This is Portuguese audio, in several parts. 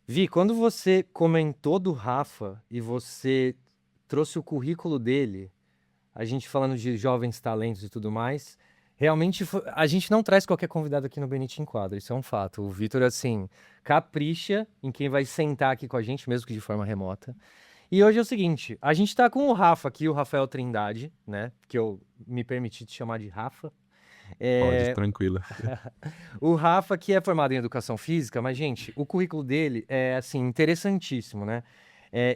Vi, quando você comentou do Rafa e você trouxe o currículo dele, a gente falando de jovens talentos e tudo mais, realmente a gente não traz qualquer convidado aqui no Benite em Quadro, isso é um fato. O Vitor, assim, capricha em quem vai sentar aqui com a gente, mesmo que de forma remota. E hoje é o seguinte, a gente tá com o Rafa aqui, o Rafael Trindade, né? Que eu me permiti te chamar de Rafa. Pode, É, tranquila. o Rafa, que é formado em educação física, mas, gente, o currículo dele é, assim, interessantíssimo, né?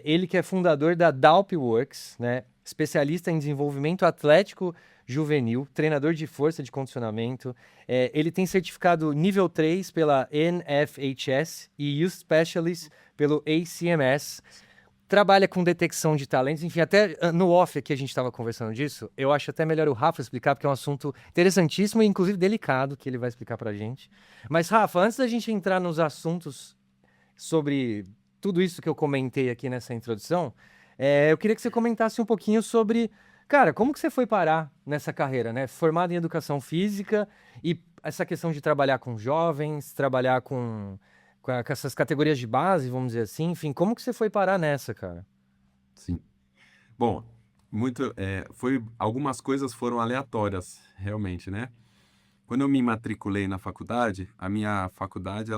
Ele que é fundador da Dalp Works, né? Especialista em desenvolvimento atlético juvenil, treinador de força de condicionamento. Ele tem certificado nível 3 pela NFHS e Youth Specialist pelo ACMS. Trabalha com detecção de talentos, enfim, até no off aqui a gente estava conversando disso. Eu acho até melhor o Rafa explicar, porque é um assunto interessantíssimo e inclusive delicado que ele vai explicar pra gente. Mas, Rafa, antes da gente entrar nos assuntos sobre tudo isso que eu comentei aqui nessa introdução, eu queria que você comentasse um pouquinho sobre, cara, como que você foi parar nessa carreira, né? Formado em educação física e essa questão de trabalhar com jovens, trabalhar com essas categorias de base, vamos dizer assim, enfim, como que você foi parar nessa, cara? Sim. Bom, algumas coisas foram aleatórias, realmente, né? Quando eu me matriculei na faculdade, a minha faculdade,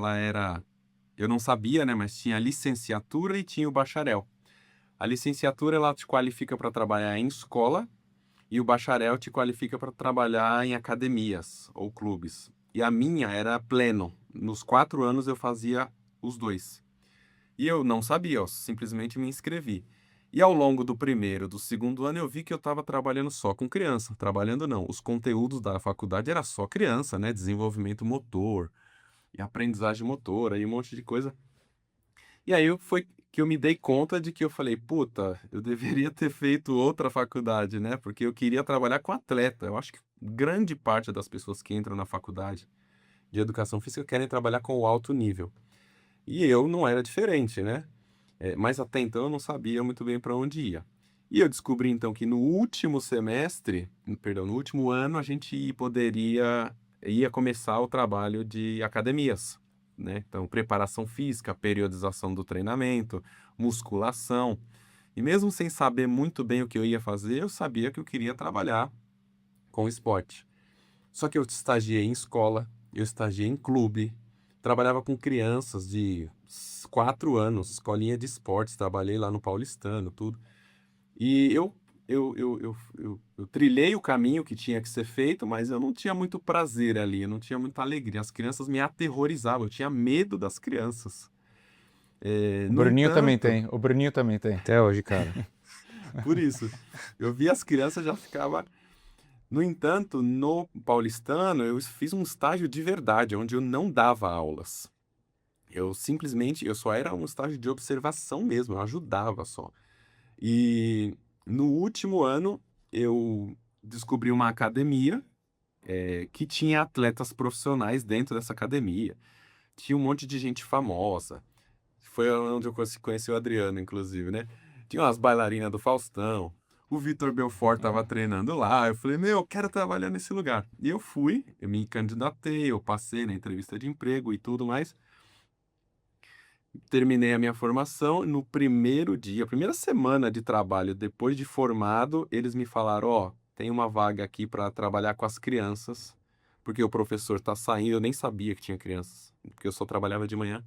eu não sabia, né, mas tinha licenciatura e tinha o bacharel. A licenciatura, ela te qualifica para trabalhar em escola e o bacharel te qualifica para trabalhar em academias ou clubes. E a minha era pleno. Nos 4 anos eu fazia os dois. E eu não sabia, eu simplesmente me inscrevi. E ao longo do primeiro, do segundo ano, eu vi que eu estava trabalhando só com criança. Trabalhando não, os conteúdos da faculdade era só criança, né? Desenvolvimento motor e aprendizagem motora e um monte de coisa. E aí foi que eu me dei conta de que eu falei, puta, eu deveria ter feito outra faculdade, né? Porque eu queria trabalhar com atleta. Eu acho que grande parte das pessoas que entram na faculdade de educação física querem trabalhar com o alto nível. E eu não era diferente, né? Mas até então eu não sabia muito bem para onde ia. E eu descobri então que no último semestre, perdão, no último ano, a gente ia começar o trabalho de academias, né? Então, preparação física, periodização do treinamento, musculação. E mesmo sem saber muito bem o que eu ia fazer, eu sabia que eu queria trabalhar com esporte. Só que eu estagiei em escola, eu estagiei em clube, trabalhava com crianças de 4 anos, escolinha de esportes, trabalhei lá no Paulistano, tudo. E eu trilhei o caminho que tinha que ser feito, mas eu não tinha muito prazer ali, eu não tinha muita alegria. As crianças me aterrorizavam, eu tinha medo das crianças. O No Bruninho também entanto, tem. O Bruninho também tem. Até hoje, cara. por isso, eu via as crianças já ficava. No entanto, no paulistano, eu fiz um estágio de verdade, onde eu não dava aulas. Eu só era um estágio de observação mesmo, eu ajudava só. E no último ano, eu descobri uma academia, que tinha atletas profissionais dentro dessa academia. Tinha um monte de gente famosa. Foi onde eu conheci o Adriano, inclusive, né? Tinha umas bailarinas do Faustão. O Vitor Belfort tava treinando lá. Eu falei, meu, eu quero trabalhar nesse lugar. E eu fui, eu me candidatei, eu passei na entrevista de emprego e tudo mais. Terminei a minha formação. No primeiro dia, primeira semana de trabalho, depois de formado, eles me falaram: Ó, tem uma vaga aqui para trabalhar com as crianças, porque o professor tá saindo. Eu nem sabia que tinha crianças, porque eu só trabalhava de manhã.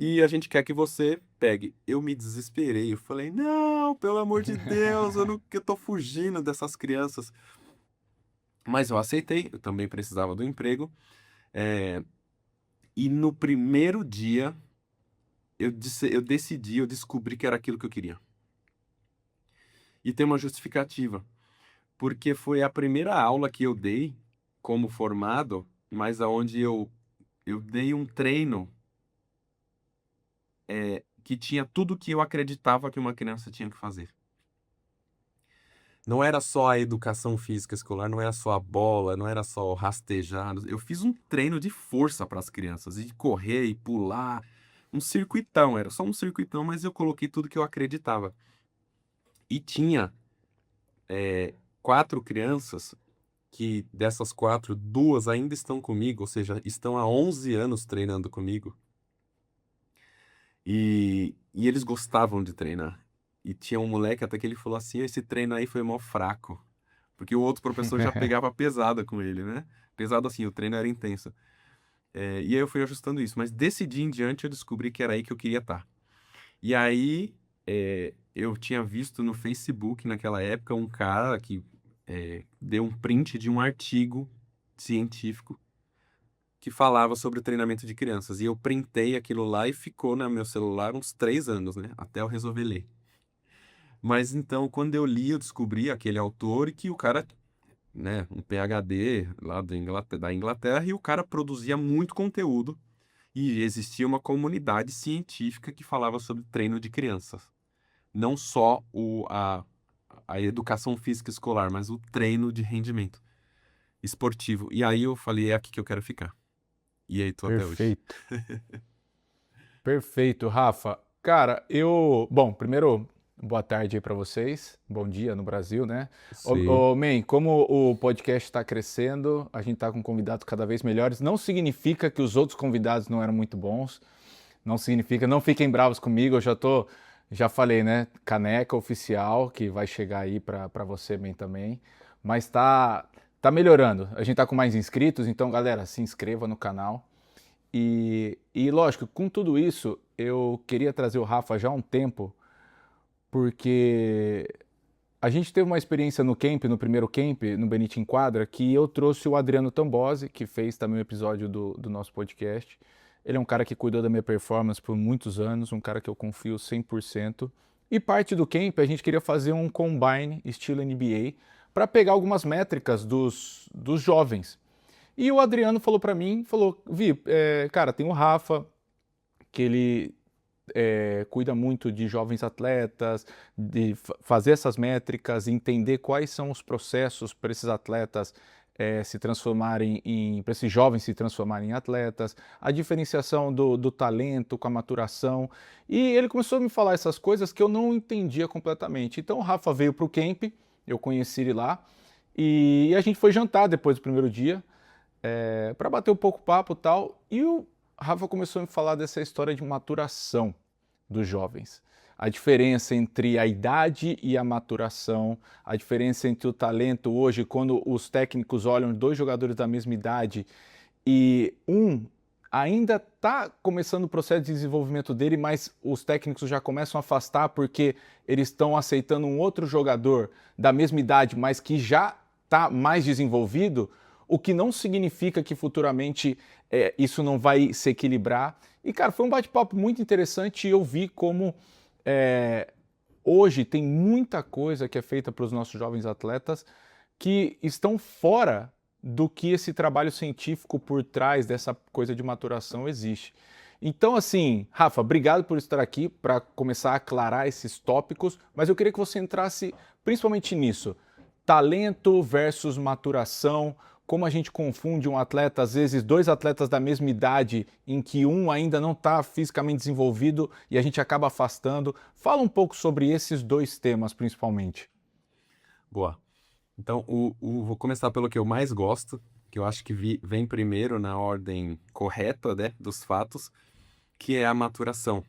E a gente quer que você pegue. Eu me desesperei. Eu falei: Não, pelo amor de Deus, eu não, que eu tô fugindo dessas crianças. Mas eu aceitei, eu também precisava do emprego. É, e no primeiro dia, eu decidi, eu descobri que era aquilo que eu queria. E tem uma justificativa, porque foi a primeira aula que eu dei como formado, mas aonde eu dei um treino que tinha tudo que eu acreditava que uma criança tinha que fazer. Não era só a educação física escolar, não era só a bola, não era só o rastejar. Eu fiz um treino de força para as crianças, e de correr e pular, um circuitão, era só um circuitão, mas eu coloquei tudo que eu acreditava. E tinha 4 crianças que dessas 4, 2 ainda estão comigo, ou seja, estão há 11 anos treinando comigo. E eles gostavam de treinar. E tinha um moleque até que ele falou assim, esse treino aí foi mó fraco. Porque o outro professor já pegava pesada com ele, né? Pesado assim, o treino era intenso. E aí eu fui ajustando isso. Mas desse dia em diante eu descobri que era aí que eu queria estar. E aí eu tinha visto no Facebook naquela época um cara que deu um print de um artigo científico que falava sobre o treinamento de crianças. E eu printei aquilo lá e ficou no meu celular uns 3 anos, né? Até eu resolver ler. Mas então, quando eu li, eu descobri aquele autor e que o cara, né, um PhD lá da Inglaterra, e o cara produzia muito conteúdo e existia uma comunidade científica que falava sobre treino de crianças. Não só a educação física escolar, mas o treino de rendimento esportivo. E aí eu falei, é aqui que eu quero ficar. E aí tô até hoje. Perfeito. Perfeito, Rafa. Cara, bom, primeiro, boa tarde aí para vocês. Bom dia no Brasil, né? Sim. Man, como o podcast está crescendo, a gente tá com convidados cada vez melhores. Não significa que os outros convidados não eram muito bons. Não significa, não fiquem bravos comigo, já falei, né? Caneca oficial que vai chegar aí para você, man, também. Mas tá melhorando. A gente tá com mais inscritos, então, galera, se inscreva no canal. E lógico, com tudo isso, eu queria trazer o Rafa já há um tempo, porque a gente teve uma experiência no camp, no primeiro camp, no Benite em Quadra, que eu trouxe o Adriano Tambozzi, que fez também um episódio do nosso podcast. Ele é um cara que cuidou da minha performance por muitos anos, um cara que eu confio 100%. E parte do camp, a gente queria fazer um combine estilo NBA para pegar algumas métricas dos jovens. E o Adriano falou para mim, Vi, cara, tem o Rafa, que ele cuida muito de jovens atletas, de fazer essas métricas, entender quais são os processos para esses atletas se transformarem para esses jovens se transformarem em atletas, a diferenciação do talento com a maturação. E ele começou a me falar essas coisas que eu não entendia completamente. Então o Rafa veio para o camp, eu conheci ele lá, e a gente foi jantar depois do primeiro dia, para bater um pouco papo e tal, e o Rafa começou a me falar dessa história de maturação dos jovens. A diferença entre a idade e a maturação, a diferença entre o talento hoje, quando os técnicos olham 2 jogadores da mesma idade e um ainda está começando o processo de desenvolvimento dele, mas os técnicos já começam a afastar porque eles estão aceitando um outro jogador da mesma idade, mas que já está mais desenvolvido, o que não significa que futuramente isso não vai se equilibrar. E, cara, foi um bate-papo muito interessante e eu vi como hoje tem muita coisa que é feita para os nossos jovens atletas que estão fora do que esse trabalho científico por trás dessa coisa de maturação existe. Então, assim, Rafa, obrigado por estar aqui para começar a aclarar esses tópicos, mas eu queria que você entrasse principalmente nisso. Talento versus maturação, como a gente confunde um atleta, às vezes 2 atletas da mesma idade, em que um ainda não está fisicamente desenvolvido e a gente acaba afastando. Fala um pouco sobre esses 2 temas, principalmente. Boa. Então, vou começar pelo que eu mais gosto, que eu acho que vem primeiro na ordem correta, né, dos fatos, que é a maturação.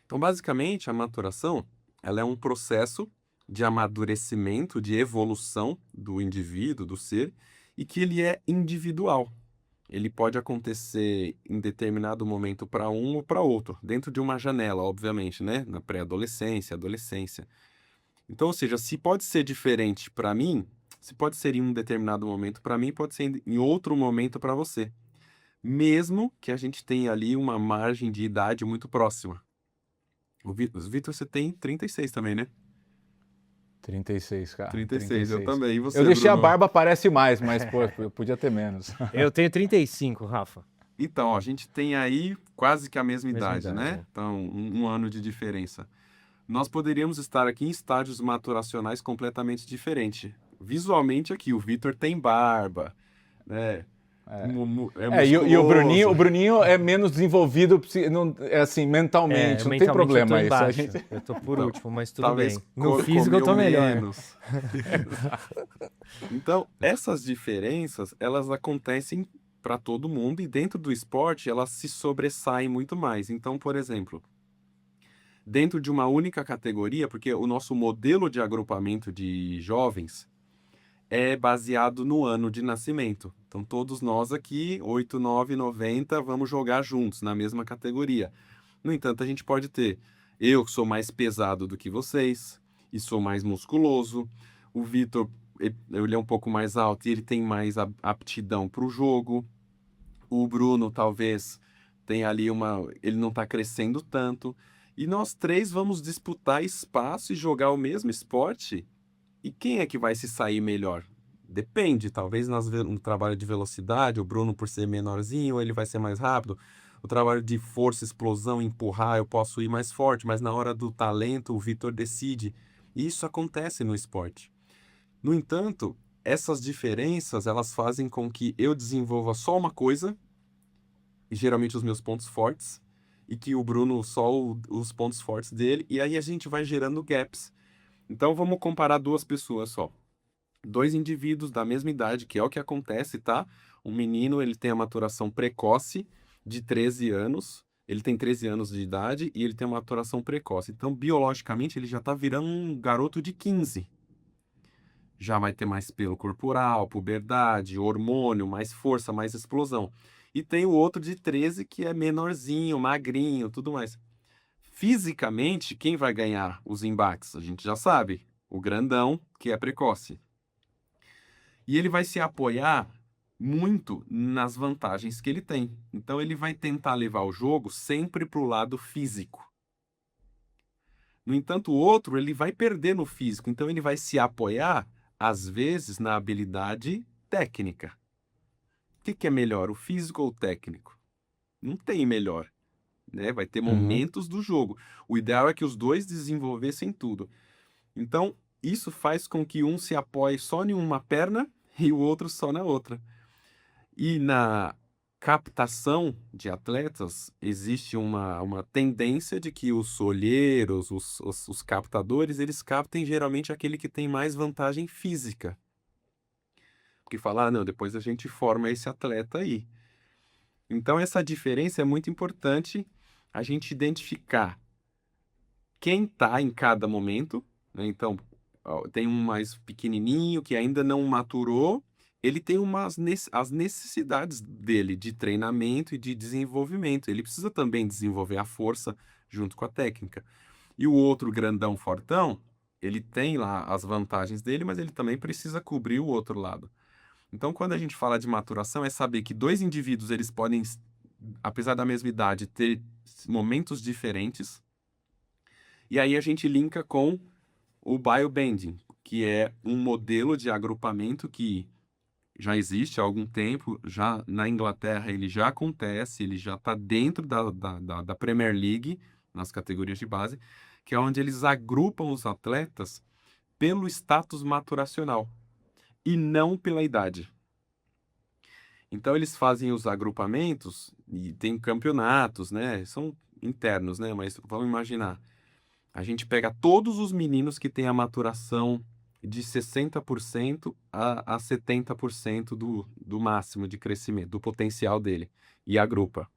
Então, basicamente, a maturação, ela é um processo de amadurecimento, de evolução do indivíduo, do ser, e que ele é individual. Ele pode acontecer em determinado momento para um ou para outro, dentro de uma janela, obviamente, né? Na pré-adolescência, adolescência. Então, ou seja, se pode ser diferente para mim, se pode ser em um determinado momento para mim, pode ser em outro momento para você. Mesmo que a gente tenha ali uma margem de idade muito próxima. Vitor, você tem 36 também, né? 36, cara. 36, eu também. E você, eu deixei Bruno? a barba, parece mais, mas pô, eu podia ter menos. Eu tenho 35, Rafa. Então, ó, a gente tem aí quase que a mesma idade, idade, né? é. Então, um ano de diferença. Nós poderíamos estar aqui em estágios maturacionais completamente diferentes. Visualmente aqui, o Vitor tem barba, né? E o Bruninho é menos desenvolvido assim, mentalmente, não tem problema eu tô isso. embaixo. Eu tô por Então, último, mas tudo talvez bem. No físico eu tô comeu melhor. menos. Então, essas diferenças, elas acontecem para todo mundo e dentro do esporte elas se sobressaem muito mais. Então, por exemplo, dentro de uma única categoria, porque o nosso modelo de agrupamento de jovens é baseado no ano de nascimento. Então, todos nós aqui, 8, 9, 90, vamos jogar juntos na mesma categoria. No entanto, a gente pode ter eu que sou mais pesado do que vocês e sou mais musculoso. O Vitor, ele é um pouco mais alto e ele tem mais aptidão para o jogo. O Bruno talvez tenha ali ele não está crescendo tanto. E nós três vamos disputar espaço e jogar o mesmo esporte. E quem é que vai se sair melhor? Depende, talvez no trabalho de velocidade, o Bruno por ser menorzinho, ele vai ser mais rápido. O trabalho de força, explosão, empurrar, eu posso ir mais forte, mas na hora do talento, o Vitor decide. E isso acontece no esporte. No entanto, essas diferenças, elas fazem com que eu desenvolva só uma coisa, e geralmente os meus pontos fortes, e que o Bruno só os pontos fortes dele, e aí a gente vai gerando gaps. Então vamos comparar duas pessoas só. Dois indivíduos da mesma idade, que é o que acontece, tá? Um menino, ele tem a maturação precoce de 13 anos, ele tem 13 anos de idade e ele tem uma maturação precoce. Então, biologicamente, ele já tá virando um garoto de 15. Já vai ter mais pelo corporal, puberdade, hormônio, mais força, mais explosão. E tem o outro de 13 que é menorzinho, magrinho, tudo mais. Fisicamente, quem vai ganhar os embates? A gente já sabe. O grandão, que é precoce. E ele vai se apoiar muito nas vantagens que ele tem. Então, ele vai tentar levar o jogo sempre para o lado físico. No entanto, o outro, ele vai perder no físico. Então, ele vai se apoiar, às vezes, na habilidade técnica. O que é melhor, o físico ou o técnico? Não tem melhor. Né? Vai ter momentos do jogo. O ideal é que os dois desenvolvessem tudo. Então, isso faz com que um se apoie só em uma perna e o outro só na outra. E na captação de atletas, existe uma tendência de que os olheiros, os captadores, eles captem geralmente aquele que tem mais vantagem física. Porque fala, não, depois a gente forma esse atleta aí. Então, essa diferença é muito importante a gente identificar quem está em cada momento, né? Então, tem um mais pequenininho que ainda não maturou, ele tem as necessidades dele de treinamento e de desenvolvimento. Ele precisa também desenvolver a força junto com a técnica. E o outro grandão fortão, ele tem lá as vantagens dele, mas ele também precisa cobrir o outro lado. Então, quando a gente fala de maturação, é saber que dois indivíduos, eles podem, apesar da mesma idade, ter momentos diferentes. E aí a gente linka com o biobanding, que é um modelo de agrupamento que já existe há algum tempo, já na Inglaterra ele já acontece, ele já está dentro da Premier League, nas categorias de base, que é onde eles agrupam os atletas pelo status maturacional e não pela idade. Então eles fazem os agrupamentos e tem campeonatos, né? São internos, né? Mas vamos imaginar, a gente pega todos os meninos que têm a maturação de 60% a 70% do máximo de crescimento, do potencial dele, e agrupa.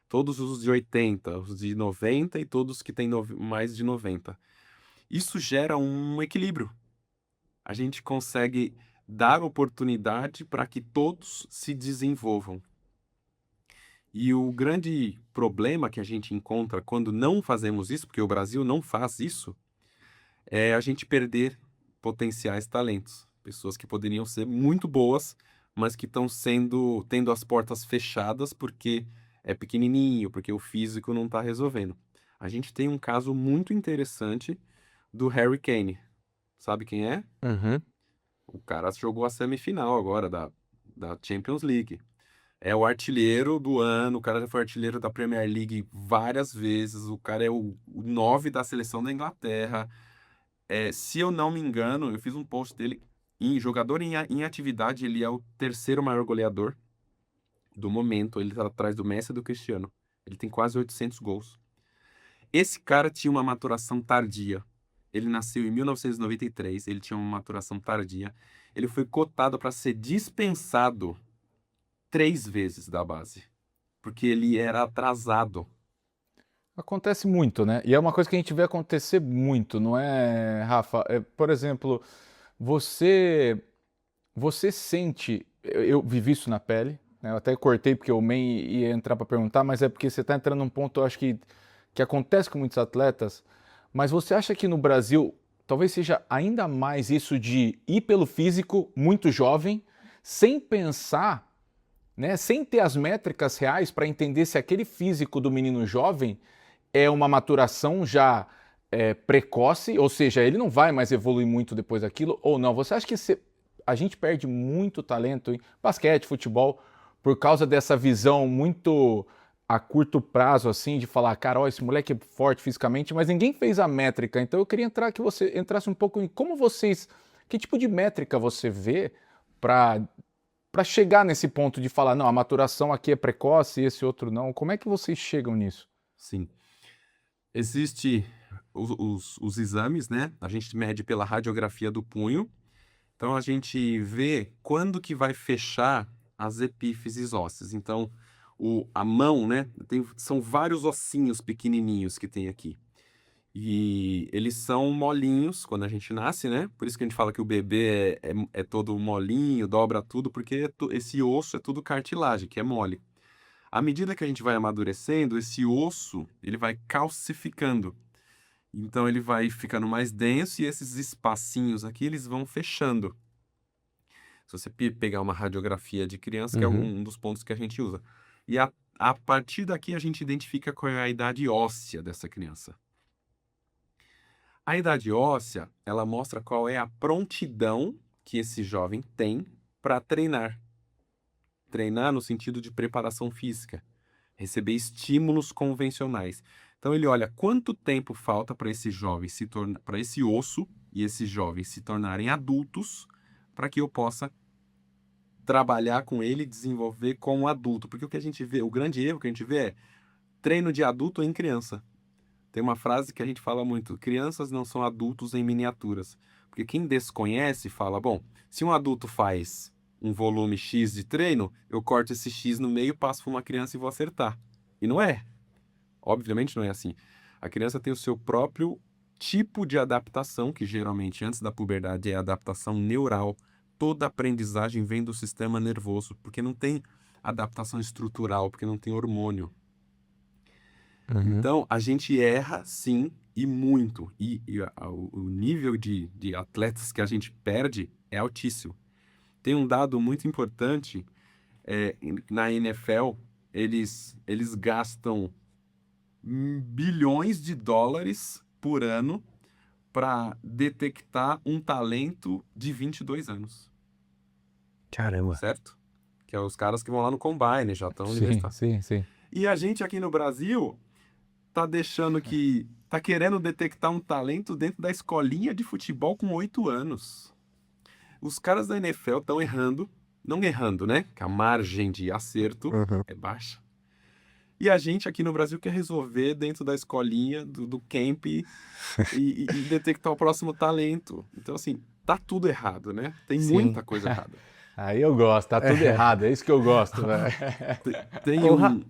Todos os de 80, os de 90 e todos que têm mais de 90. Isso gera um equilíbrio. A gente consegue dar oportunidade para que todos se desenvolvam. E o grande problema que a gente encontra quando não fazemos isso, porque o Brasil não faz isso, é a gente perder potenciais talentos. Pessoas que poderiam ser muito boas, mas que estão tendo as portas fechadas porque é pequenininho, porque o físico não está resolvendo. A gente tem um caso muito interessante do Harry Kane. Sabe quem é? Uhum. O cara jogou a semifinal agora da Champions League. É o artilheiro do ano, o cara já foi artilheiro da Premier League várias vezes, o cara é o 9 da seleção da Inglaterra. Se eu não me engano, eu fiz um post dele, jogador em atividade, ele é o terceiro maior goleador do momento, ele está atrás do Messi e do Cristiano. Ele tem quase 800 gols. Esse cara tinha uma maturação tardia. Ele nasceu em 1993, ele tinha uma maturação tardia. Ele foi cotado para ser dispensado 3 vezes da base, porque ele era atrasado. Acontece muito, né? E é uma coisa que a gente vê acontecer muito, não é, Rafa? Por exemplo, você você sente, eu vivi isso na pele, né? Eu até cortei porque o Men ia entrar para perguntar, mas é porque você está entrando num ponto, eu acho que acontece com muitos atletas, mas você acha que no Brasil talvez seja ainda mais isso de ir pelo físico muito jovem, sem pensar, né, sem ter as métricas reais para entender se aquele físico do menino jovem é uma maturação já precoce, ou seja, ele não vai mais evoluir muito depois daquilo, ou não? Você acha que a gente perde muito talento em basquete, futebol, por causa dessa visão muito a curto prazo, assim, de falar, cara, ó, esse moleque é forte fisicamente, mas ninguém fez a métrica. Então eu queria que você entrasse um pouco em como vocês, que tipo de métrica você vê para chegar nesse ponto de falar, não, a maturação aqui é precoce e esse outro não. Como é que vocês chegam nisso? Sim. Existe os exames, né? A gente mede pela radiografia do punho. Então, a gente vê quando que vai fechar as epífises ósseas. Então, a mão, né? São vários ossinhos pequenininhos que tem aqui. E eles são molinhos quando a gente nasce, né? Por isso que a gente fala que o bebê é todo molinho, dobra tudo, porque esse osso é tudo cartilagem, que é mole. À medida que a gente vai amadurecendo, esse osso, ele vai calcificando. Então, ele vai ficando mais denso e esses espacinhos aqui, eles vão fechando. Se você pegar uma radiografia de criança, que é Uhum. um dos pontos que a gente usa. E a partir daqui, a gente identifica qual é a idade óssea dessa criança. A idade óssea, ela mostra qual é a prontidão que esse jovem tem para treinar. Treinar no sentido de preparação física, receber estímulos convencionais. Então ele olha quanto tempo falta para esse jovem para esse osso e esse jovem se tornarem adultos, para que eu possa trabalhar com ele e desenvolver como adulto. Porque o que a gente vê, o grande erro que a gente vê é treino de adulto em criança. Tem uma frase que a gente fala muito: crianças não são adultos em miniaturas. Porque quem desconhece fala, bom, se um adulto faz um volume X de treino, eu corto esse X no meio, passo para uma criança e vou acertar. E não é. Obviamente não é assim. A criança tem o seu próprio tipo de adaptação, que geralmente antes da puberdade é a adaptação neural. Toda aprendizagem vem do sistema nervoso, porque não tem adaptação estrutural, porque não tem hormônio. Uhum. Então, a gente erra, sim, e muito. O nível de atletas que a gente perde é altíssimo. Tem um dado muito importante, na NFL, eles gastam bilhões de dólares por ano para detectar um talento de 22 anos, Caramba. certo? Que é os caras que vão lá no Combine, já estão Sim, universitários. sim, sim. E a gente aqui no Brasil tá querendo detectar um talento dentro da escolinha de futebol com 8 anos. Os caras da NFL estão errando, não errando, né? Que a margem de acerto Uhum. é baixa. E a gente aqui no Brasil quer resolver dentro da escolinha, do camp, e detectar o próximo talento. Então, assim, tá tudo errado, né? Tem Sim. muita coisa errada. Aí eu gosto, tá tudo errado, é isso que eu gosto, velho. Tem Ô, um...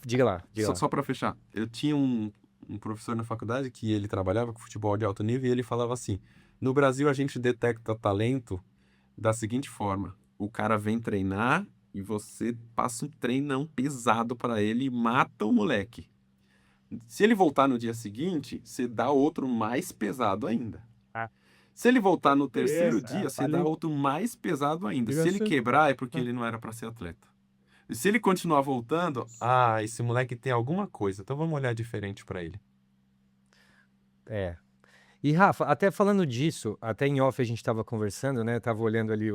diga lá, diga lá. Só para fechar, eu tinha um professor na faculdade que ele trabalhava com futebol de alto nível e ele falava assim: no Brasil a gente detecta talento da seguinte forma: o cara vem treinar e você passa um treinão pesado para ele e mata o moleque. Se ele voltar no dia seguinte, você dá outro mais pesado ainda. Ah. Se ele voltar no terceiro Beleza, dia, você dá valeu. outro mais pesado ainda. Se ele Obrigado. quebrar, é porque ele não era para ser atleta. E se ele continuar voltando, esse moleque tem alguma coisa, então vamos olhar diferente para ele. É. E Rafa, até falando disso, até em off a gente estava conversando, né? Tava olhando ali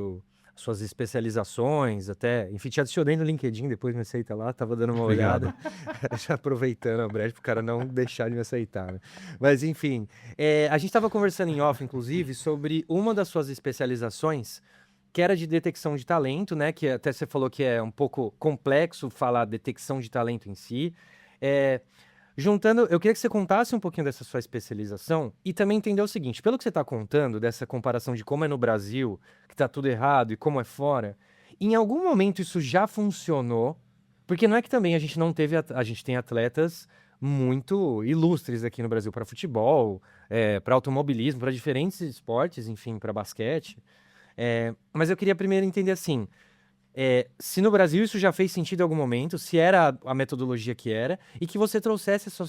suas especializações, até, enfim, te adicionei no LinkedIn, depois me aceita lá, tava dando uma Obrigado. olhada, já aproveitando a brecha pro cara não deixar de me aceitar, né? Mas enfim, a gente tava conversando em off, inclusive, sobre uma das suas especializações, que era de detecção de talento, né? Que até você falou que é um pouco complexo falar detecção de talento em si. É, Juntando, eu queria que você contasse um pouquinho dessa sua especialização e também entender o seguinte, pelo que você está contando, dessa comparação de como é no Brasil, que está tudo errado, e como é fora, Em algum momento isso já funcionou? Porque não é que também a gente não teve... A gente tem atletas muito ilustres aqui no Brasil para futebol, para automobilismo, para diferentes esportes, enfim, para basquete. Mas eu queria primeiro entender assim, se no Brasil isso já fez sentido em algum momento, se era a metodologia que era, e que você trouxesse a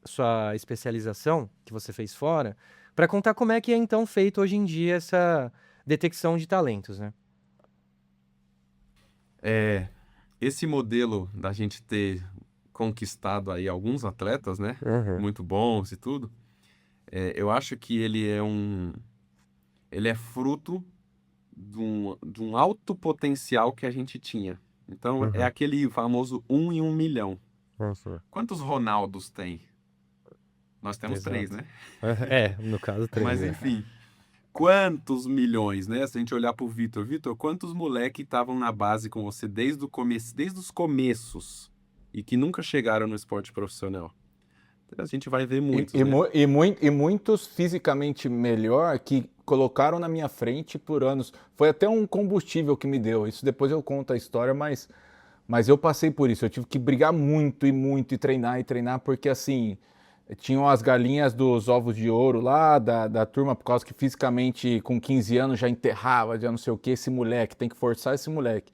sua especialização, que você fez fora, para contar como é que é então feito hoje em dia essa detecção de talentos, né? Esse modelo da gente ter conquistado aí alguns atletas, né? Uhum. Muito bons e tudo, eu acho que ele é fruto de um alto potencial que a gente tinha. Então, é Uhum. aquele famoso 1 em 1 milhão. Nossa. Quantos Ronaldos tem? Nós temos três, Exato. né? No caso, três. Mas, enfim, quantos milhões, né? Se a gente olhar pro Vitor. Vitor, quantos moleque estavam na base com você desde o começo, desde os começos e que nunca chegaram no esporte profissional? Então, a gente vai ver muitos, né? E muitos fisicamente melhor que colocaram na minha frente por anos. Foi até um combustível que me deu. Isso depois eu conto a história, mas eu passei por isso. Eu tive que brigar muito e treinar, porque assim, tinham as galinhas dos ovos de ouro lá, da turma, por causa que fisicamente com 15 anos já enterrava, já não sei o que, esse moleque, tem que forçar esse moleque.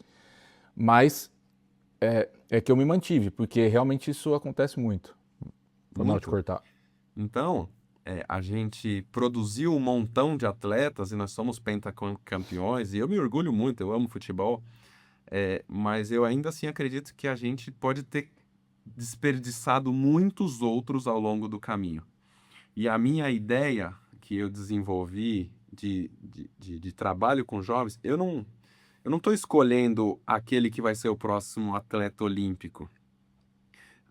Mas é que eu me mantive, porque realmente isso acontece muito. Foi mal te Muito. cortar. Então, a gente produziu um montão de atletas e nós somos pentacampeões, e eu me orgulho muito, eu amo futebol, mas eu ainda assim acredito que a gente pode ter desperdiçado muitos outros ao longo do caminho. E a minha ideia que eu desenvolvi de trabalho com jovens, eu não estou escolhendo aquele que vai ser o próximo atleta olímpico.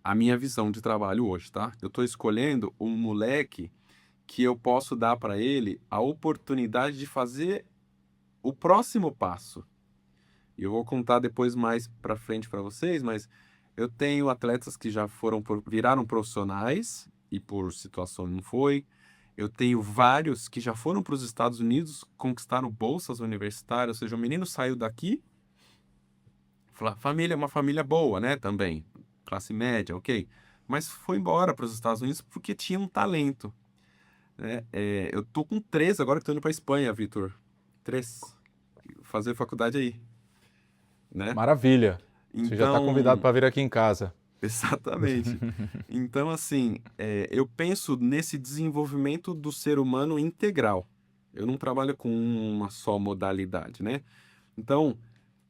A minha visão de trabalho hoje, tá? Eu estou escolhendo um moleque que eu posso dar para ele a oportunidade de fazer o próximo passo. E eu vou contar depois mais para frente para vocês, mas eu tenho atletas que já viraram profissionais e por situação não foi. Eu tenho vários que já foram para os Estados Unidos, conquistaram bolsas universitárias, ou seja, o menino saiu daqui, família, uma família boa, né, também, classe média, ok, mas foi embora para os Estados Unidos porque tinha um talento, né? Eu tô com 3 agora que tô indo para Espanha, Vitor. 3. Fazer faculdade aí, né? Maravilha. Você já está convidado Então, para vir aqui em casa. exatamente. Então, assim, eu penso nesse desenvolvimento do ser humano integral. Eu não trabalho com uma só modalidade, né? Então,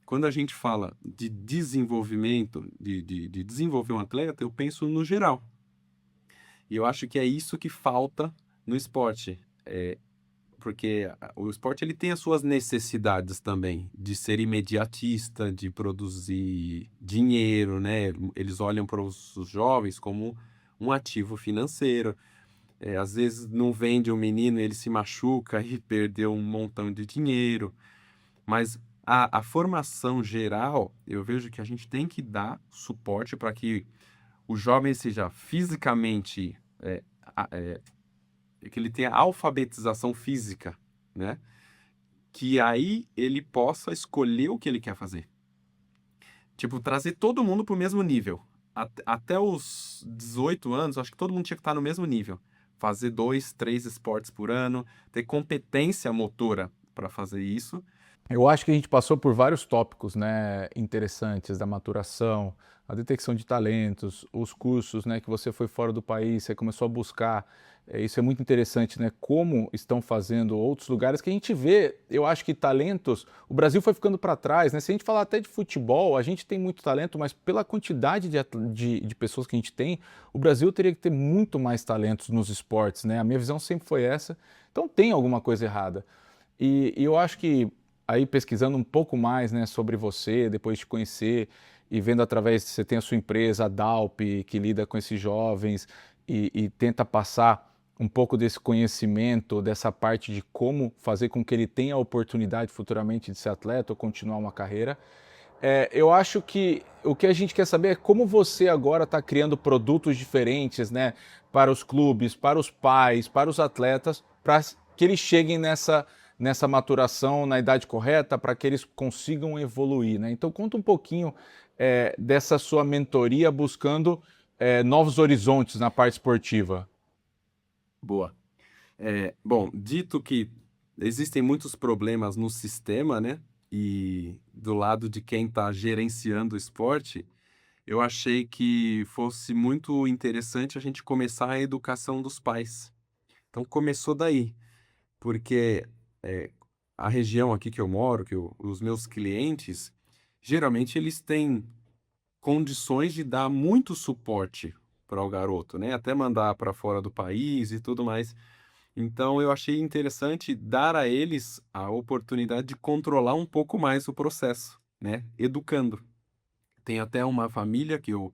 quando a gente fala de desenvolvimento, de desenvolver um atleta, eu penso no geral. E eu acho que é isso que falta no esporte. Porque o esporte ele tem as suas necessidades também, de ser imediatista, de produzir dinheiro, né? Eles olham para os jovens como um ativo financeiro. Às vezes não vende um menino, ele se machuca e perdeu um montão de dinheiro. Mas a formação geral, eu vejo que a gente tem que dar suporte para que o jovem seja fisicamente, que ele tenha alfabetização física, né? Que aí ele possa escolher o que ele quer fazer. Tipo, trazer todo mundo para o mesmo nível. Até os 18 anos, acho que todo mundo tinha que estar no mesmo nível. Fazer 2, 3 esportes por ano, ter competência motora para fazer isso. Eu acho que a gente passou por vários tópicos, né, interessantes da maturação, a detecção de talentos, os cursos, né, que você foi fora do país, você começou a buscar. Isso é muito interessante, né, como estão fazendo outros lugares que a gente vê. Eu acho que talentos, o Brasil foi ficando para trás, né? Se a gente falar até de futebol, a gente tem muito talento, mas pela quantidade de pessoas que a gente tem, o Brasil teria que ter muito mais talentos nos esportes, né? A minha visão sempre foi essa. Então tem alguma coisa errada. E eu acho que aí pesquisando um pouco mais, né, sobre você, depois de te conhecer e vendo através, você tem a sua empresa, a Dalp, que lida com esses jovens e tenta passar um pouco desse conhecimento, dessa parte de como fazer com que ele tenha a oportunidade futuramente de ser atleta ou continuar uma carreira. Eu acho que o que a gente quer saber é como você agora está criando produtos diferentes, né, para os clubes, para os pais, para os atletas, para que eles cheguem nessa maturação na idade correta para que eles consigam evoluir, né? Então conta um pouquinho dessa sua mentoria buscando novos horizontes na parte esportiva. Boa. Bom, dito que existem muitos problemas no sistema, né? E do lado de quem está gerenciando o esporte, eu achei que fosse muito interessante a gente começar a educação dos pais. Então começou daí, porque a região aqui que eu moro, os meus clientes, geralmente eles têm condições de dar muito suporte para o garoto, né? Até mandar para fora do país e tudo mais. Então eu achei interessante dar a eles a oportunidade de controlar um pouco mais o processo, né? Educando. Tem até uma família que eu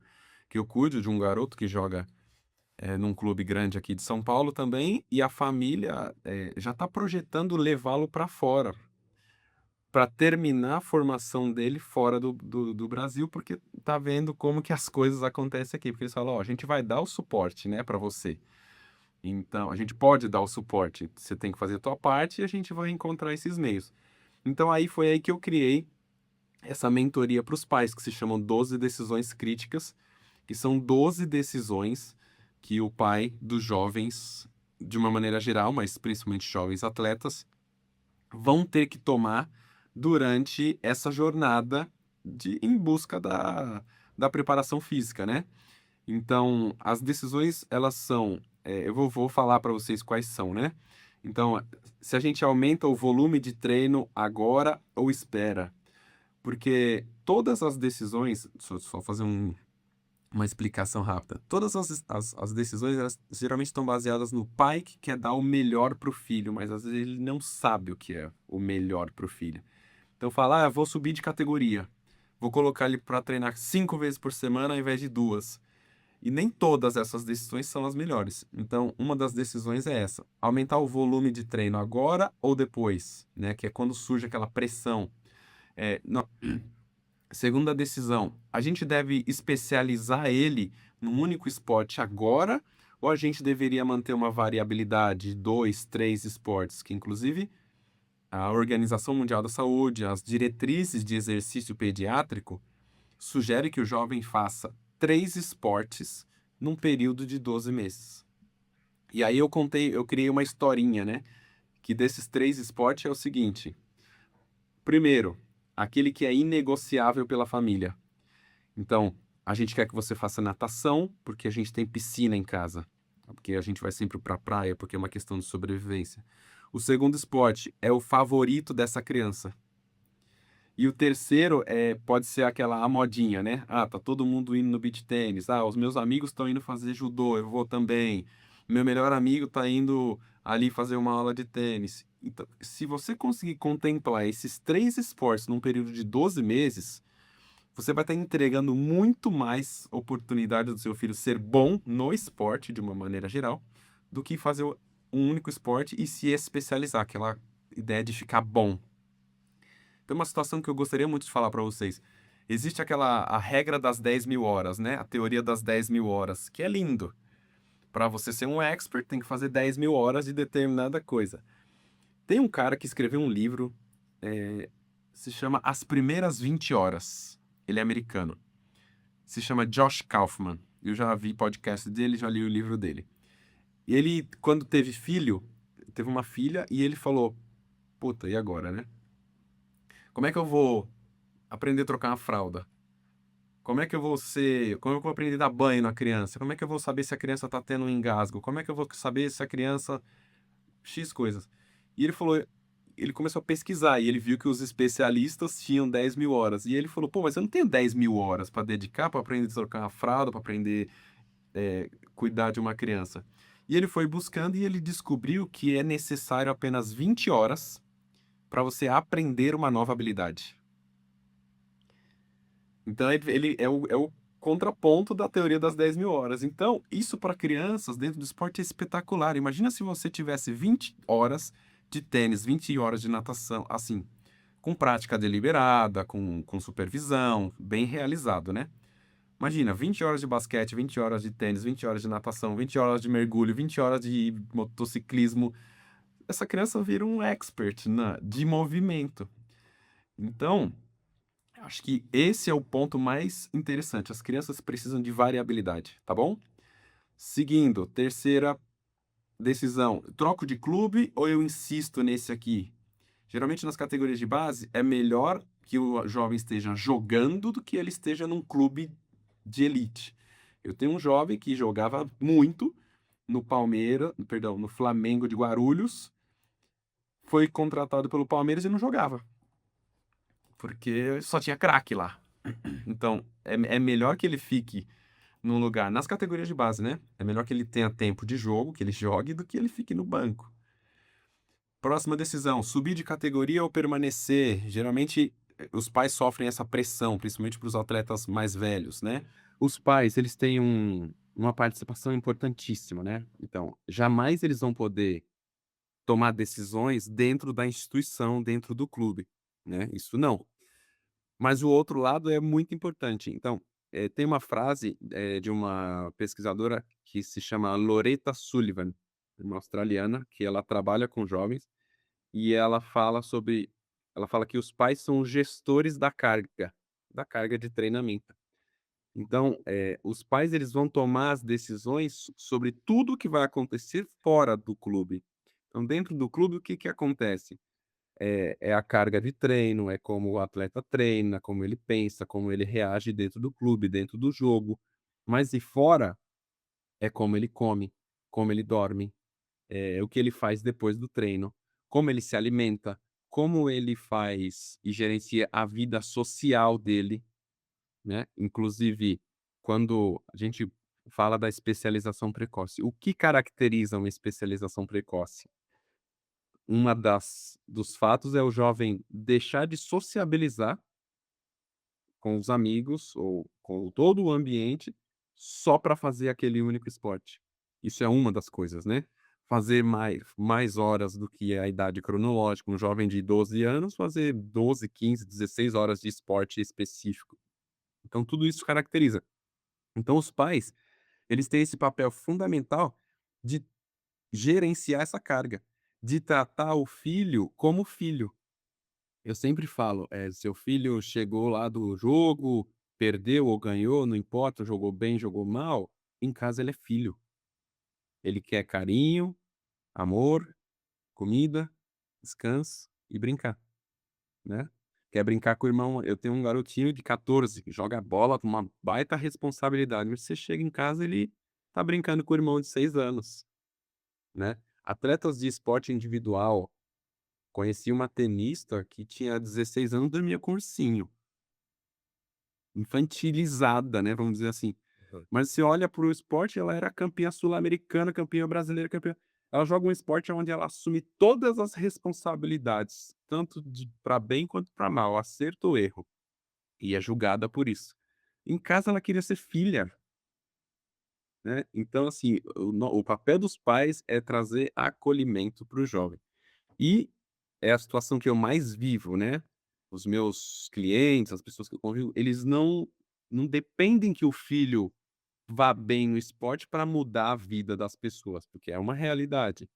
cuido de um garoto que joga num clube grande aqui de São Paulo também, e a família já está projetando levá-lo para fora, para terminar a formação dele fora do Brasil, porque tá vendo como que as coisas acontecem aqui. Porque eles falam, ó, a gente vai dar o suporte, né, para você. Então, a gente pode dar o suporte, você tem que fazer a tua parte e a gente vai encontrar esses meios. Então, foi aí que eu criei essa mentoria para os pais, que se chamam 12 decisões críticas, que são 12 decisões que o pai dos jovens, de uma maneira geral, mas principalmente jovens atletas, vão ter que tomar durante essa jornada em busca da preparação física, né? Então, as decisões, elas são... eu vou falar para vocês quais são, né? Então, se a gente aumenta o volume de treino agora ou espera. Porque todas as decisões... Deixa eu só fazer uma explicação rápida. Todas as decisões, elas geralmente estão baseadas no pai que quer dar o melhor para o filho, mas às vezes ele não sabe o que é o melhor para o filho. Então fala, vou subir de categoria. Vou colocar ele para treinar 5 vezes por semana ao invés de 2. E nem todas essas decisões são as melhores. Então, uma das decisões é essa. Aumentar o volume de treino agora ou depois, né? Que é quando surge aquela pressão. Não. Segunda decisão, a gente deve especializar ele num único esporte agora ou a gente deveria manter uma variabilidade de 2, 3 esportes, que inclusive a Organização Mundial da Saúde, as diretrizes de exercício pediátrico, sugere que o jovem faça 3 esportes num período de 12 meses. E aí eu criei uma historinha, né? Que desses 3 esportes é o seguinte. Primeiro, aquele que é inegociável pela família. Então, a gente quer que você faça natação, porque a gente tem piscina em casa. Porque a gente vai sempre para a praia, porque é uma questão de sobrevivência. O segundo esporte é o favorito dessa criança. E o terceiro pode ser a modinha, né? Tá todo mundo indo no beach tênis. Os meus amigos estão indo fazer judô, eu vou também. Meu melhor amigo está indo ali fazer uma aula de tênis. Então, se você conseguir contemplar esses 3 esportes num período de 12 meses, você vai estar entregando muito mais oportunidade do seu filho ser bom no esporte, de uma maneira geral, do que fazer um único esporte e se especializar, aquela ideia de ficar bom. Tem uma situação que eu gostaria muito de falar para vocês. Existe a regra das 10.000 horas, né? A teoria das 10.000 horas, que é lindo. Para você ser um expert, tem que fazer 10.000 horas de determinada coisa. Tem um cara que escreveu um livro, se chama As Primeiras 20 Horas. Ele é americano. Se chama Josh Kaufman. Eu já vi podcast dele, já li o livro dele. E ele, quando teve uma filha, e ele falou, puta, e agora, né? Como é que eu vou aprender a trocar uma fralda? Como é que eu vou aprender a dar banho na criança? Como é que eu vou saber se a criança tá tendo um engasgo? Como é que eu vou saber se a criança... X coisas. E ele começou a pesquisar e ele viu que os especialistas tinham 10.000 horas. E ele falou, mas eu não tenho 10.000 horas para dedicar para aprender a trocar uma fralda, para aprender cuidar de uma criança. E ele foi buscando e ele descobriu que é necessário apenas 20 horas para você aprender uma nova habilidade. Então, ele é o contraponto da teoria das 10.000 horas. Então, isso para crianças dentro do esporte é espetacular. Imagina se você tivesse 20 horas de tênis, 20 horas de natação, assim, com prática deliberada, com supervisão, bem realizado, né? Imagina, 20 horas de basquete, 20 horas de tênis, 20 horas de natação, 20 horas de mergulho, 20 horas de motociclismo, essa criança vira um expert de movimento. Então, acho que esse é o ponto mais interessante. As crianças precisam de variabilidade, tá bom? Seguindo, terceira decisão. Troco de clube ou eu insisto nesse aqui? Geralmente nas categorias de base é melhor que o jovem esteja jogando do que ele esteja num clube de elite. Eu tenho um jovem que jogava muito no no Flamengo de Guarulhos, foi contratado pelo Palmeiras e não jogava, porque só tinha craque lá. Então, é melhor que ele fique num lugar, nas categorias de base, né? É melhor que ele tenha tempo de jogo, que ele jogue, do que ele fique no banco. Próxima decisão, subir de categoria ou permanecer. Geralmente, os pais sofrem essa pressão, principalmente para os atletas mais velhos, né? Os pais, eles têm uma participação importantíssima, né? Então, jamais eles vão poder tomar decisões dentro da instituição, dentro do clube, né? Isso não. Mas o outro lado é muito importante. Então, tem uma frase de uma pesquisadora que se chama Loretta Sullivan, uma australiana, que ela trabalha com jovens, e ela fala que os pais são os gestores da carga de treinamento. Então, os pais eles vão tomar as decisões sobre tudo que vai acontecer fora do clube. Então, dentro do clube, o que que acontece? É a carga de treino, é como o atleta treina, como ele pensa, como ele reage dentro do clube, dentro do jogo. Mas e fora, é como ele come, como ele dorme, o que ele faz depois do treino, como ele se alimenta, como ele faz e gerencia a vida social dele, né? Inclusive, quando a gente fala da especialização precoce, o que caracteriza uma especialização precoce? Uma dos fatos é o jovem deixar de sociabilizar com os amigos ou com todo o ambiente só para fazer aquele único esporte. Isso é uma das coisas, né? Fazer mais horas do que a idade cronológica. Um jovem de 12 anos fazer 12, 15, 16 horas de esporte específico. Então, tudo isso caracteriza. Então, os pais, eles têm esse papel fundamental de gerenciar essa carga, de tratar o filho como filho. Eu sempre falo, seu filho chegou lá do jogo, perdeu ou ganhou, não importa, jogou bem, jogou mal, em casa ele é filho. Ele quer carinho, amor, comida, descanso e brincar, né? Quer brincar com o irmão? Eu tenho um garotinho de 14 que joga bola com uma baita responsabilidade, mas você chega em casa, ele tá brincando com o irmão de 6 anos, né? Atletas de esporte individual, conheci uma tenista que tinha 16 anos, dormia com ursinho. Infantilizada, né, vamos dizer assim. Mas você olha para o esporte, ela era campeã sul-americana, campeã brasileira, campeã. Ela joga um esporte onde ela assume todas as responsabilidades, tanto para bem quanto para mal, acerto ou erro, e é julgada por isso. Em casa ela queria ser filha, né? Então, assim, o papel dos pais é trazer acolhimento para o jovem. E é a situação que eu mais vivo, né? Os meus clientes, as pessoas que eu convivo, eles não dependem que o filho vá bem no esporte para mudar a vida das pessoas, porque é uma realidade.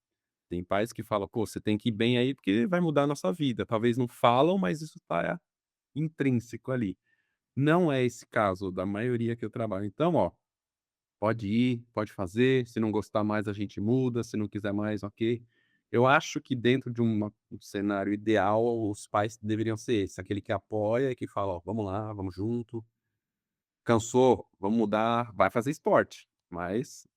Tem pais que falam: "Pô, você tem que ir bem aí, porque vai mudar a nossa vida". Talvez não falam, mas isso está intrínseco ali. Não é esse caso da maioria que eu trabalho. Então, ó, pode ir, pode fazer, se não gostar mais a gente muda, se não quiser mais, ok. Eu acho que dentro de um cenário ideal, os pais deveriam ser esse, aquele que apoia e que fala: "Ó, vamos lá, vamos junto. Cansou? Vamos mudar, vai fazer esporte, mas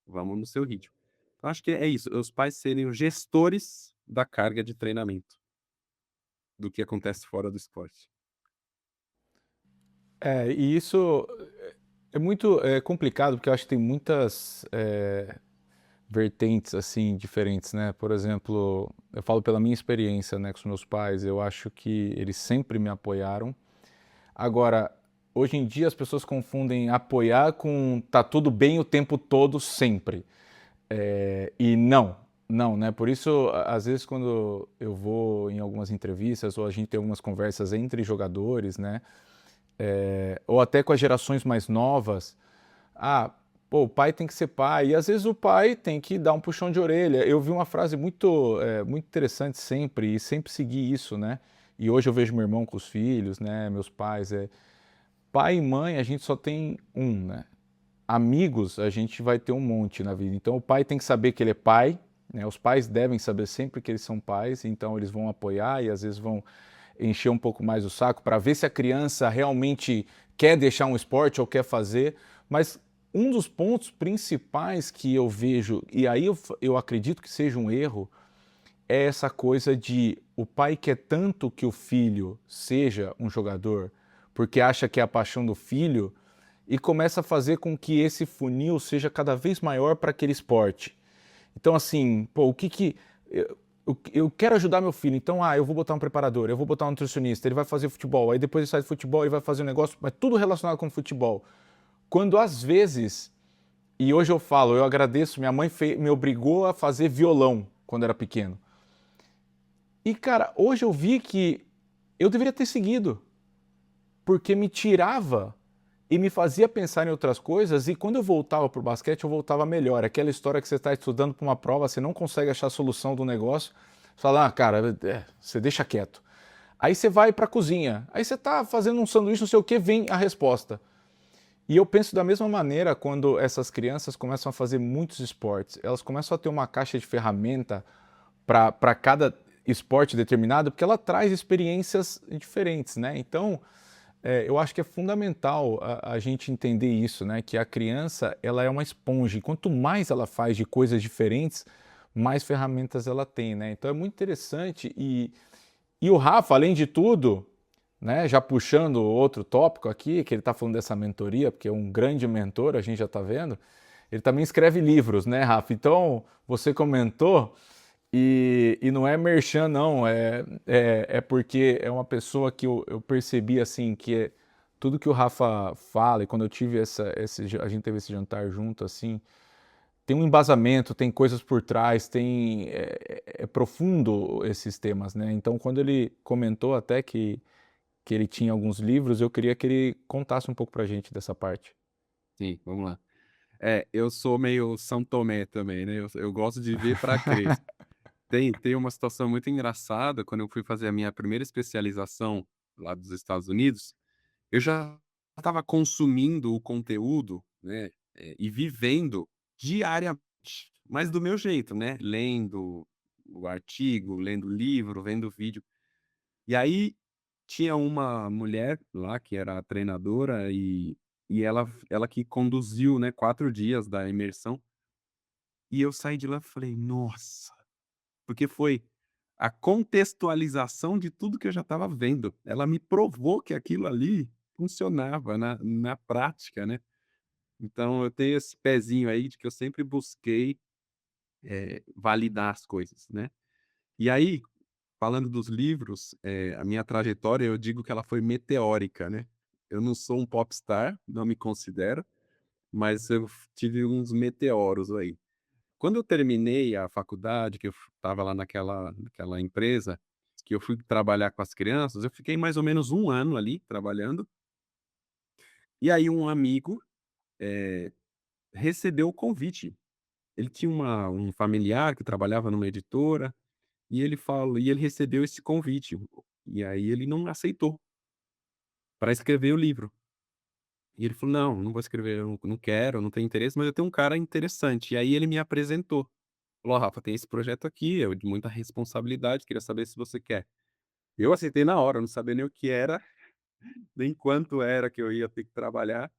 vamos no seu ritmo". Então acho que é isso, os pais serem os gestores da carga de treinamento, do que acontece fora do esporte. E isso é muito complicado, porque eu acho que tem muitas vertentes assim diferentes, né? Por exemplo, eu falo pela minha experiência, né, com os meus pais, eu acho que eles sempre me apoiaram. Agora, hoje em dia as pessoas confundem apoiar com tá tudo bem o tempo todo, sempre. E não, né? Por isso, às vezes, quando eu vou em algumas entrevistas ou a gente tem algumas conversas entre jogadores, né? Ou até com as gerações mais novas, Pô, o pai tem que ser pai, e às vezes o pai tem que dar um puxão de orelha. Eu vi uma frase muito interessante sempre, e sempre segui isso, né? E hoje eu vejo meu irmão com os filhos, né? Meus pais, pai e mãe a gente só tem um, né? Amigos a gente vai ter um monte na vida. Então o pai tem que saber que ele é pai, né? Os pais devem saber sempre que eles são pais, então eles vão apoiar e às vezes vão encher um pouco mais o saco para ver se a criança realmente quer deixar um esporte ou quer fazer. Mas um dos pontos principais que eu vejo, e aí eu acredito que seja um erro, é essa coisa de o pai quer tanto que o filho seja um jogador, porque acha que é a paixão do filho, e começa a fazer com que esse funil seja cada vez maior para aquele esporte. Então, assim, pô, o que que. Eu quero ajudar meu filho, então, eu vou botar um preparador, eu vou botar um nutricionista, ele vai fazer futebol, aí depois ele sai do futebol, ele vai fazer um negócio, mas tudo relacionado com futebol. Quando às vezes, e hoje eu falo, eu agradeço, minha mãe me obrigou a fazer violão quando era pequeno. E, cara, hoje eu vi que eu deveria ter seguido, porque me tirava e me fazia pensar em outras coisas, e quando eu voltava para o basquete, eu voltava melhor. Aquela história que você está estudando para uma prova, você não consegue achar a solução do negócio, você fala, cara, você deixa quieto. Aí você vai para a cozinha, aí você está fazendo um sanduíche, não sei o que, vem a resposta. E eu penso da mesma maneira quando essas crianças começam a fazer muitos esportes, elas começam a ter uma caixa de ferramenta para cada esporte determinado, porque ela traz experiências diferentes, né? Então, eu acho que é fundamental a gente entender isso, né? Que a criança, ela é uma esponja, e quanto mais ela faz de coisas diferentes, mais ferramentas ela tem, né? Então é muito interessante e o Rafa, além de tudo, né, já puxando outro tópico aqui, que ele está falando dessa mentoria, porque é um grande mentor, a gente já está vendo, ele também escreve livros, né, Rafa? Então, você comentou, e não é merchan, não, é porque é uma pessoa que eu percebi, assim, tudo que o Rafa fala, e quando eu tive a gente teve esse jantar junto, assim, tem um embasamento, tem coisas por trás, é profundo esses temas, né? Então, quando ele comentou até que ele tinha alguns livros, eu queria que ele contasse um pouco pra gente dessa parte. Sim, vamos lá. Eu sou meio São Tomé também, né? Eu gosto de ver para crer. Tem uma situação muito engraçada, quando eu fui fazer a minha primeira especialização lá dos Estados Unidos, eu já estava consumindo o conteúdo, né, e vivendo diariamente, mas do meu jeito, né, lendo o artigo, lendo o livro, vendo o vídeo. E aí tinha uma mulher lá que era a treinadora e ela que conduziu, né, 4 dias da imersão, e eu saí de lá e falei: "Nossa", porque foi a contextualização de tudo que eu já estava vendo. Ela me provou que aquilo ali funcionava na prática, né. Então eu tenho esse pezinho aí de que eu sempre busquei, validar as coisas, né. E aí, falando dos livros, a minha trajetória eu digo que ela foi meteórica, né. Eu não sou um popstar, não me considero, mas eu tive uns meteoros aí. Quando eu terminei a faculdade, que eu estava lá naquela empresa, que eu fui trabalhar com as crianças, eu fiquei mais ou menos 1 ano ali trabalhando, e aí um amigo, eh, recebeu o convite. Ele tinha um familiar que trabalhava numa editora, e ele recebeu esse convite, e aí ele não aceitou, para escrever o livro. E ele falou: "Não, não vou escrever, eu não quero, não tenho interesse, mas eu tenho um cara interessante". E aí ele me apresentou. Falou: "Ó, Rafa, tem esse projeto aqui, é de muita responsabilidade, queria saber se você quer". Eu aceitei na hora, eu não sabia nem o que era, nem quanto era que eu ia ter que trabalhar.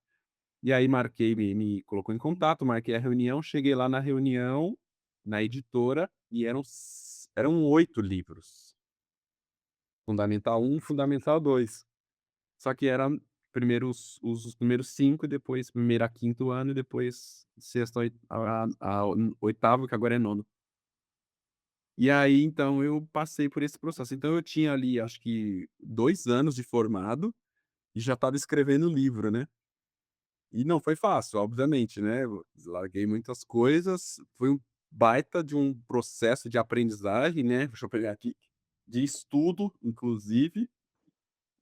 E aí marquei, me colocou em contato, marquei a reunião, cheguei lá na reunião, na editora, e eram 8 livros. Fundamental um, Fundamental 2. Só que era primeiro os primeiros 5 e depois primeiro a 5º ano e depois sexto a oitavo, que agora é nono. E aí, então, eu passei por esse processo. Então eu tinha ali, acho que 2 anos de formado e já estava escrevendo o livro, né. E não foi fácil, obviamente, né, eu larguei muitas coisas, foi um baita de um processo de aprendizagem, né, deixa eu pegar aqui, de estudo, inclusive,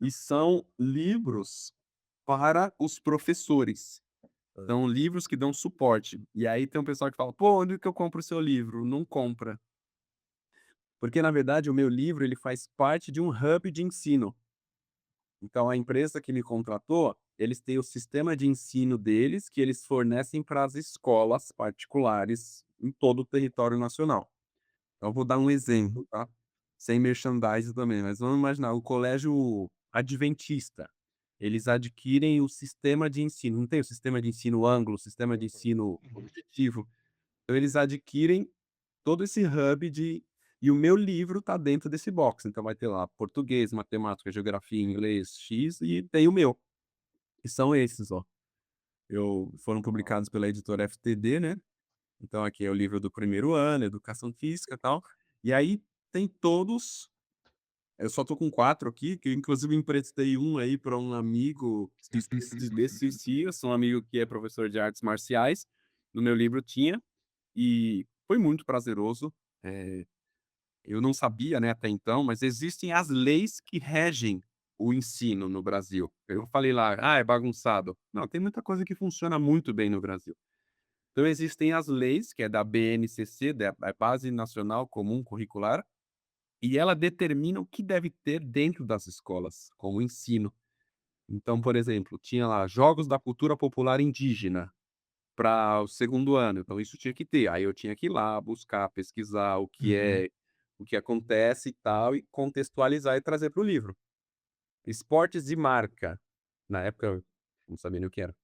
e são livros para os professores. São livros que dão suporte. E aí tem um pessoal que fala, pô, onde que eu compro o seu livro? Não compra. Porque, na verdade, o meu livro ele faz parte de um hub de ensino. Então, a empresa que me contratou, eles têm o sistema de ensino deles que eles fornecem para as escolas particulares em todo o território nacional. Então, eu vou dar um exemplo, tá? Sem merchandising também, mas vamos imaginar, o colégio adventista, eles adquirem o sistema de ensino, não tem o sistema de ensino ângulo, o sistema de ensino objetivo, então eles adquirem todo esse hub de e o meu livro tá dentro desse box, então vai ter lá português, matemática, geografia, inglês, X e tem o meu, que são esses, ó. Foram publicados pela editora FTD, né? Então aqui é o livro do primeiro ano, educação física e tal. E aí tem todos. Eu só tô com 4 aqui, que eu inclusive emprestei um aí para um amigo desse dias, um amigo que é professor de artes marciais. No meu livro tinha, e foi muito prazeroso. Eu não sabia, né, até então, mas existem as leis que regem o ensino no Brasil. Eu falei lá, é bagunçado. Não, tem muita coisa que funciona muito bem no Brasil. Então, existem as leis, que é da BNCC, da Base Nacional Comum Curricular, e ela determina o que deve ter dentro das escolas, como ensino. Então, por exemplo, tinha lá Jogos da Cultura Popular Indígena para o segundo ano, então isso tinha que ter. Aí eu tinha que ir lá buscar, pesquisar o que acontece e tal, e contextualizar e trazer para o livro. Esportes de marca. Na época eu não sabia nem o que era.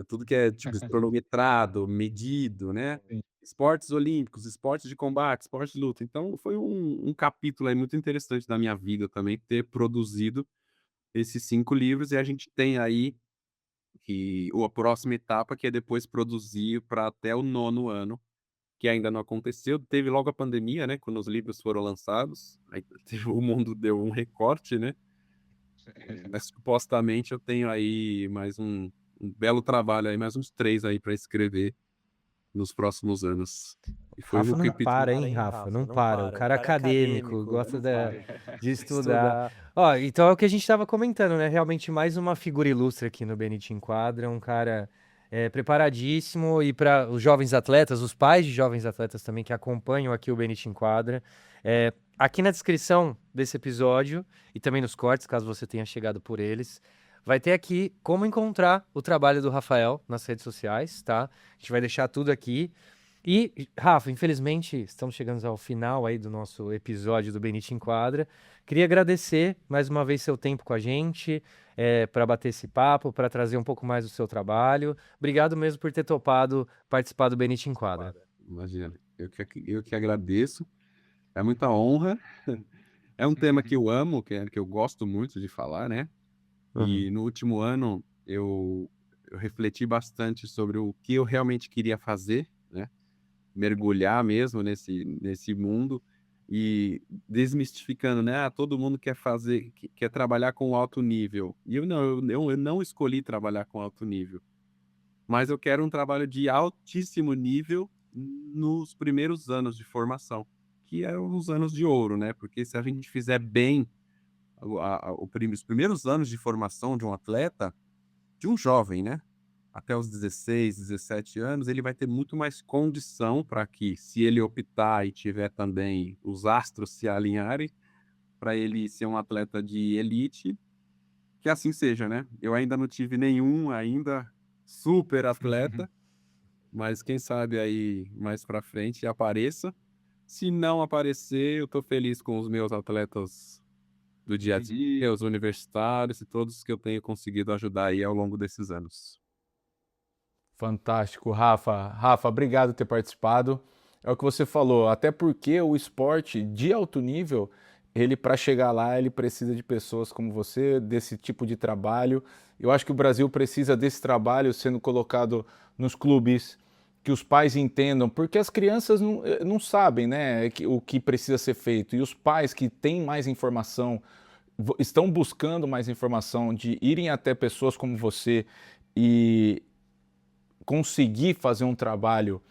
Tudo que é, tipo, cronometrado, medido, né? Sim. Esportes olímpicos, esportes de combate, esportes de luta. Então, foi um capítulo aí muito interessante da minha vida também, ter produzido esses 5 livros. E a gente tem aí a próxima etapa, que é depois produzir para até o 9º ano, que ainda não aconteceu. Teve logo a pandemia, né? Quando os livros foram lançados. Aí o mundo deu um recorte, né? Mas supostamente eu tenho aí mais um belo trabalho aí, mais uns 3 aí para escrever nos próximos anos. E foi Rafa o não capítulo. para, hein, Rafa? Não para. O cara é acadêmico, gosta de estudar. Estudar. Ó, então é o que a gente estava comentando, né? Realmente mais uma figura ilustre aqui no Benite Enquadra, um cara preparadíssimo e para os jovens atletas, os pais de jovens atletas também que acompanham aqui o Benite Enquadra. Aqui na descrição desse episódio e também nos cortes, caso você tenha chegado por eles, vai ter aqui como encontrar o trabalho do Rafael nas redes sociais, tá? A gente vai deixar tudo aqui. E, Rafa, infelizmente, estamos chegando ao final aí do nosso episódio do Benite Enquadra. Queria agradecer mais uma vez seu tempo com a gente, para bater esse papo, para trazer um pouco mais do seu trabalho. Obrigado mesmo por ter topado participar do Benite Enquadra. Imagina, eu que agradeço. É muita honra. É um tema que eu amo, que eu gosto muito de falar, né? Uhum. E no último ano eu refleti bastante sobre o que eu realmente queria fazer, né? Mergulhar mesmo nesse mundo e desmistificando, né? Todo mundo quer quer trabalhar com alto nível. E eu não escolhi trabalhar com alto nível, mas eu quero um trabalho de altíssimo nível nos primeiros anos de formação, que é os anos de ouro, né? Porque se a gente fizer bem os primeiros anos de formação de um atleta, de um jovem, né? Até os 16, 17 anos, ele vai ter muito mais condição para que, se ele optar e tiver também os astros se alinharem, para ele ser um atleta de elite, que assim seja, né? Eu ainda não tive nenhum ainda super atleta, mas quem sabe aí mais para frente apareça. Se não aparecer, eu estou feliz com os meus atletas do dia a dia, os universitários e todos que eu tenho conseguido ajudar aí ao longo desses anos. Fantástico, Rafa. Rafa, obrigado por ter participado. É o que você falou, até porque o esporte de alto nível, ele para chegar lá, ele precisa de pessoas como você, desse tipo de trabalho. Eu acho que o Brasil precisa desse trabalho sendo colocado nos clubes, que os pais entendam, porque as crianças não sabem, né, o que precisa ser feito. E os pais que têm mais informação, estão buscando mais informação, de irem até pessoas como você e conseguir fazer um trabalho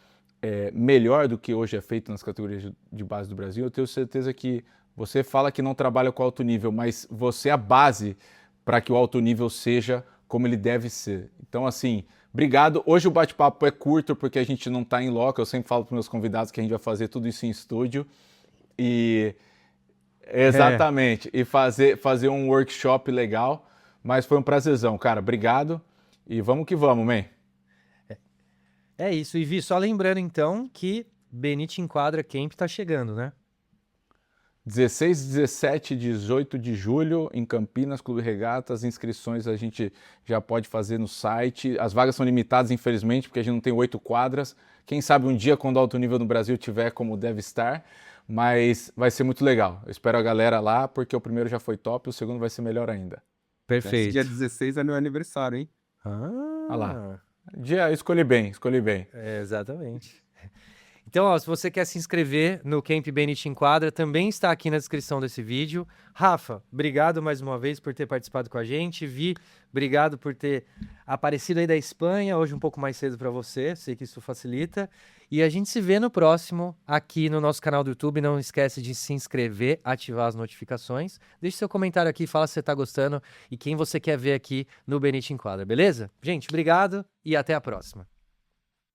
melhor do que hoje é feito nas categorias de base do Brasil, eu tenho certeza que você fala que não trabalha com alto nível, mas você é a base para que o alto nível seja como ele deve ser. Então, assim, Obrigado. Hoje o bate-papo é curto porque a gente não está em loco. Eu sempre falo para meus convidados que a gente vai fazer tudo isso em estúdio. E exatamente. E fazer um workshop legal. Mas foi um prazerzão, cara. Obrigado. E vamos que vamos, man. É isso. E Vi, só lembrando então que Benite Enquadra Camp tá chegando, né? 16, 17 e 18 de julho em Campinas, Clube Regata. As inscrições a gente já pode fazer no site. As vagas são limitadas, infelizmente, porque a gente não tem 8 quadras. Quem sabe um dia, quando o alto nível no Brasil tiver como deve estar. Mas vai ser muito legal. Eu espero a galera lá, porque o primeiro já foi top, o segundo vai ser melhor ainda. Perfeito. Dia 16 é meu aniversário, hein? Olha lá. Escolhi bem. Exatamente. Então, ó, se você quer se inscrever no Camp Benite Enquadra, também está aqui na descrição desse vídeo. Rafa, obrigado mais uma vez por ter participado com a gente. Vi, obrigado por ter aparecido aí da Espanha, hoje um pouco mais cedo para você, sei que isso facilita. E a gente se vê no próximo, aqui no nosso canal do YouTube. Não esquece de se inscrever, ativar as notificações. Deixe seu comentário aqui, fala se você está gostando e quem você quer ver aqui no Benite Enquadra, beleza? Gente, obrigado e até a próxima.